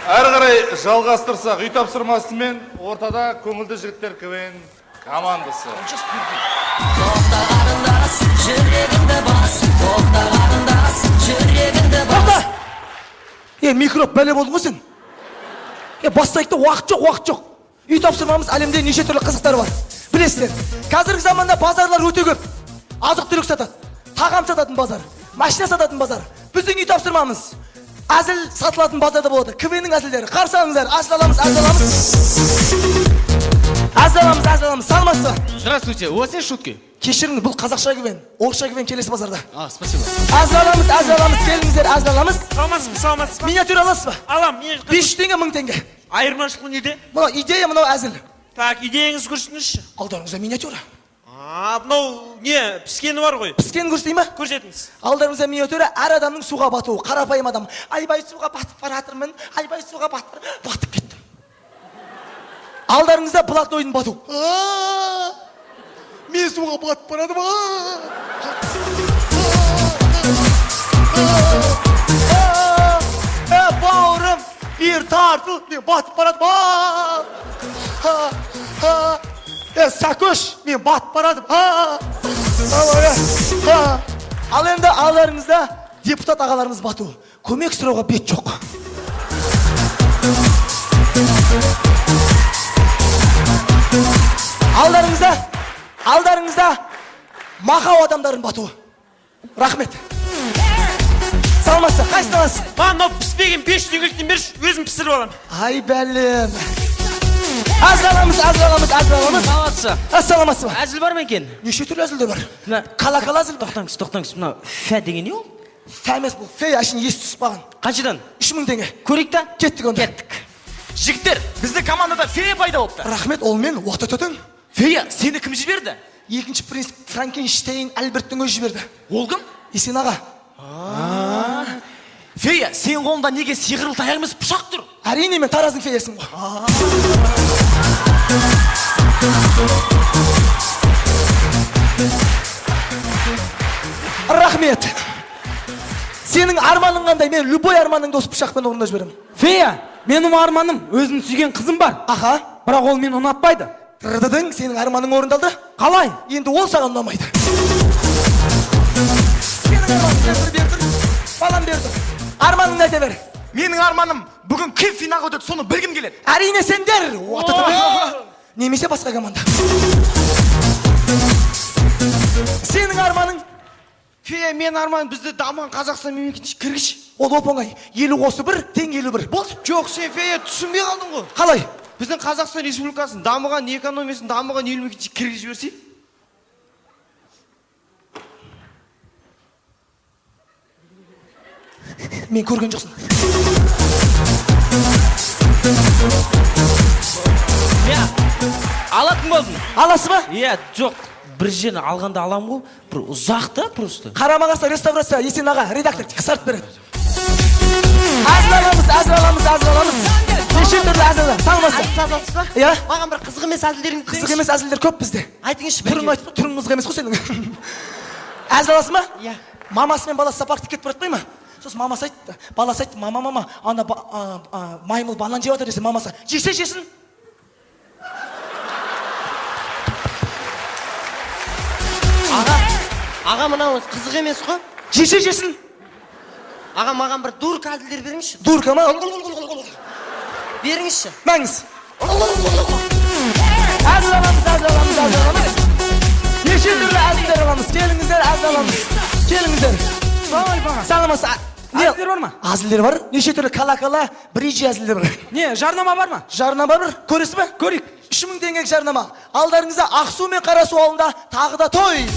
Әрі қарай жалғастырсақ, үй тапсырмасымен ортада көңілді жігіттер КВН командасы. Тоқта қарындас, жүрегіңді бас. Тоқта қарындас, жүрегіңді бас. Микроп бәле болдың ғой сен. Бастайықта уақыт жоқ. Үй тапсырмамыз әлемде неше түрлі қызықтар бар. Білесіздер, қазіргі заманда базарлар өте көп. Азық-түлік сатады, тағам сататын базар, машина сататын базар. Біздің үй тапсырмамыз әзіл сатылатын базарда болады. КВН-нің әзілдері. Қарсы алыңыздар. Әзіл аламыз. Саламатсыз ба? Здравствуйте, у вас есть шутки? Кешіріңіз, бұл қазақша КВН, орысша КВН келесі базарда. Спасибо. Әзіл аламыз, келіңіздер, әзіл аламыз. Саламатсыз ба? Миниатюра аласыз ба? Алам. 500 теңге, 1000 теңге. Айырмашылығы неде? Мынау идея, мынау әзіл. Так, идеяңыз көрсетіңізші. Алдарыңызда миниатюра. Мынау не, піскені бар ғой. Піскенін көрсетейін ма? Көрсетіңіз. Алдарыңызда миниатюра, әр адамның суға батуы, қарапайым адам. Айбай суға батып баратырмын, айбай суға батып кеттім. Алдарыңызда блатнойдың бату. Мен суға батып барадым. Бауырым, бір тартыл, мен батып барадым. Сәкөш, мен батып барадым. Ал енді алдарыңызда депутат ағаларымыз бату. Көмек сұрауға бет жоқ. Алдарыңызда мақау адамдарын батуы. Рахмет. Саламатсыз, қайсысын аласыз? Мынау піспеген 5 теңгеліктен берші, өзім пісіріп алам. Ай бәлем. Әзіл аламыз. Ассаламатсыз ба? Әзіл бар ма екен? Неше түрлі әзілдер бар? Қала әзіл. Тоқтаңыз, мынау фә деген не ол? Фә емес бұл, фея ашын ес түсіп баған. Қаншадан? 3000 теңге. Көрейік та? Кеттік онда. Жігіттер, біздің командада фея пайда болыпты. Рахмет, ол мен уақытытың. Фея, сені кім жіберді? Екінші принцип Франкенштейн Альберттің өзі жіберді. Ол кім? Есен аға. Фея, сен қолында неге сиғырлы таяқ емес пышақ тұр? Әрине мен тараздың феясың ғой. Рахмет. Сенің арманың қандай? Мен любой арманыңды осы пышақпен орындап жіберемін. Фея, менің арманым, өзінің сүйген қызым бар. Аха. Бірақ ол мені ұнатпайды. Тырдыдың, сенің арманың орындалды? Қалай? Енді ол саған ұнамайды. Сенің арманың бердім, балам бердім. Арманыңды айта бер. Менің арманым бүгін кім финалға өтеді, соны білгім келеді. Әрине сендер. Немесе басқа команда. Сенің арманың? Фея, мен арманым бізді дамыған Қазақстан мемлекетіне кіргіш. Ол оп-оңай. 50 қосу 1, тең 51. Болды? Жоқ, сен Фея түсінбей қалдың ғой. Қалай? Біздің Қазақстан Республикасының дамыған экономиясын дамыған ел мемлекетіне кіргізіп жіберсей? Мен көрген жоқсын. Алатын болдың. Аласы ба? Жоқ. Бір жерін алғанда алам ғой, бір ұзақта просто. Қарама-қарсы реставрация, Есен аға, редактор, қысарт береді. Әзіл аламыз. Неше түрлі әзіл. Саламатсыз ба? Иә? Маған бір қызық емес әзілдеріңді деңізші. Қызық емес әзілдер көп бізде. Айтыңызшы. Түрің айтып, түрің қызық емес қой сенің. Әзіл аласың ба? Иә. Мамасы мен баласы сапарға кетіп баратпай ма? Сосын мамасы айтты, баласы айтты, мама, ана маймыл банан жеп жатыр десе, мамасы, жесін. Аға, мынау қызық емес қой. Жесін. Аға, маған бір дурка әзілдер беріңізші. Дурка ма? Беріңізші. Мәңіз. Әзіл аламыз. Неше түрлі әзілдер аламыз. Келіңіздер, әзіл аламыз. Келіңіздер. Саламатсыз. Әзілдер бар ма? Әзілдер бар. Неше түрлі кала-кала, брижи әзілдер бар. Не, жарнама бар ма? Жарнама бар. Көресіз бе? Көрейік. 3000 теңгеге жарнама. Алдарыңызда Ақсу мен Қарасу ауылында тағы да той.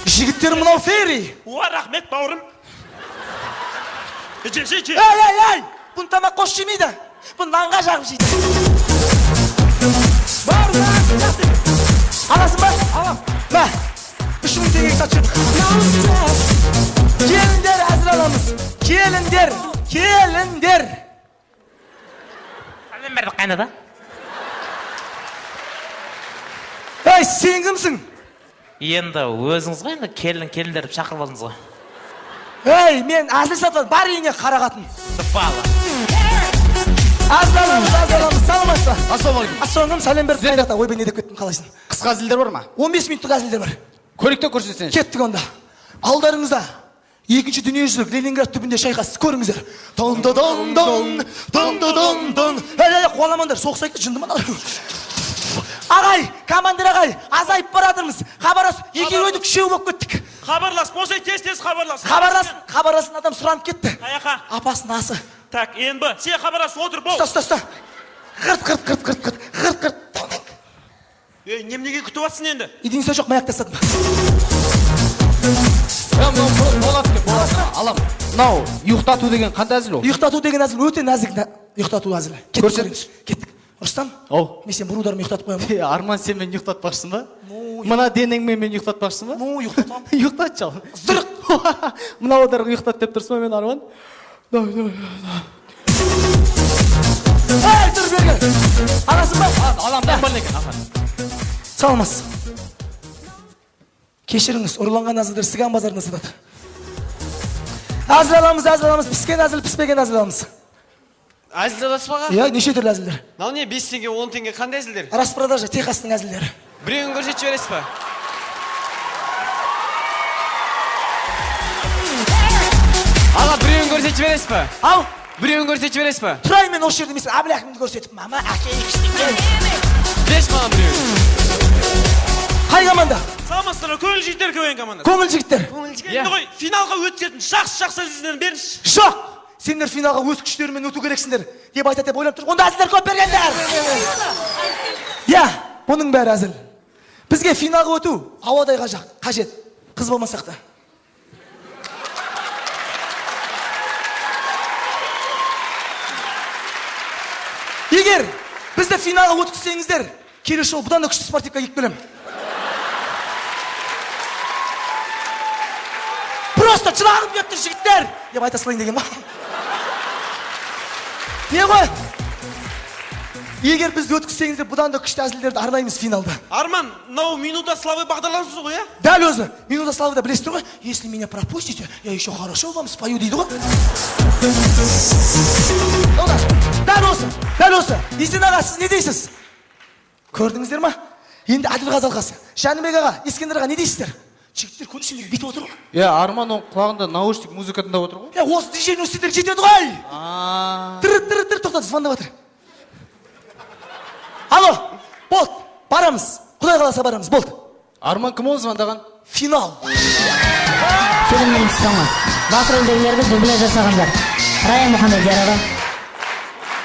Жігіттер мынау ферри. Рахмет, бауырым. Же. Ей! Бұн тамақ қош жемейді. Бұн нанға жағып жейді. Аласың ба? Алам. Ба, 3000 теңгеге сатшы. Келіндер әзір аламыз. Келіндер. Сәлем берді қайнада. Ей, сен кімсің? Енді өзіңіз ғой, енді келіндерді шақырып алдыңыз ғой. Ей, мен әзіл сатып бар үйіне қарағатын. Бала. Аздаламыз, саламатсыз ба? Ассалаумағалейкум. Ассалаумағалейкум, сәлем беріп қайрата. Ойбай, не деп кеттің, қалайсың? Қысқа әзілдер бар ма? 15 минуттық әзілдер бар. Көрікті көрсетсеңші. Кеттік онда. Алдарыңызда екінші дүниежүзілік Ленинград түбінде шайқас көріңіздер. Дон. Қуаламандар, соғысайық жынды ма? Ағай, командир ағай, азайып баратырмыз. Хабарлас, екеуі үшеу болып кеттік. Хабарлас, болсай тез хабарлас. Хабарласын адам сұранып кетті. Қаяқа? Апасының асы. Так, енді, сен хабарлас, отыр, бол. Ұста. Ғырт. Немнеге күтіп атсың енді? Едіңізде жоқ, маяқ тастадым. Болады. Алам. Мынау, ұйықтату деген қандай әзіл ол? Ұйықтату деген әзіл өте нәзік ұйықтату әзілі. Көрсетіңізші. Кеттік. Рустам? Ау. Мен сен бұрударым ұйықтатып қоямын. Арман, сен мен ұйықтатпақшысың ба? Мына денеңмен мен ұйықтатпақшысың ба? Ұйықтатам. Ұйықтат жал. Зырық. Мына одар ұйықтат деп тұрсың ба мен, Арман? Эй, тұр берген. Ағасың ба? Аламдан бір некен, аға. Салмас. Кешіріңіз, ұрланған әзілдер Сыған базарында сатады. Әзіл аламыз, піскен әзіл, піспеген әзіл аламыз. Әзіл жадасыз баға? Иә, неше түрлі әзілдер. Мынау не 5 теңге 10 теңге қандай әзілдер? Распродажа Техастың әзілдері. Біреуін көрсетіп жібересіз ба? Аға, біреуін көрсетіп жібересіз ба? Ау, Біреуін көрсетіп жібересіз ба? тұрай мен осы жерде мен әбіләкімді көрсетіп, мама, әке, екістен. Беш маған біреуін. Қай команда? Саламатсыздар, көңіл жігіттер көбейін командасы. Көңіл жігіттер. Енді ғой, финалға өткізетін жақсы әзілдерін беріңізші. Жоқ! Сендер финалға өз күштерімен өту керексіңдер деп айтады деп ойлап тұр. Онда әзілдер көп бергендер. Иә, бұның бәрі әзіл. Бізге финалға өту ауадай қажет. Қыз болмасақ та. Егер бізді финалға өткізсеңіздер, келесі жолы бұдан да күшті спортивқа киіп келемін. Просто жылағым келіп тұр жігіттер деп айта салайын деген ма? Не ғой? Егер бізді өткізсеңіздер, бұдан да күшті әзілдерді арнаймыз финалда. Арман, мынау минута славы бағдарламасы ғой, иә? Дәл өзі, минута славыда білесіздер ғой? Если меня пропустите, я еще хорошо вам спою дейді ғой. Дәл осы. Есен аға, сіз не дейсіз? Көрдіңіздер ма? Енді Әділғазы алқасы. Жәнібек аға, Ескендір аға, не дейсіздер? Жігіттер көрінішіндегі беті отыр ғой. Арман оның құлағында наушник музыка тыңдап отыр ғой. Осы DJ университеттер жетеді ғой. Тыр, тоқтады, звондап отыр. Алло, болды, барамыз. Құдай қаласа барамыз, болды. Арман кім ол звондаған? Финал. Фильмнің соңы. Бас рөлдегілерді дубляж жасағандар. Рая Мұхамедиярова,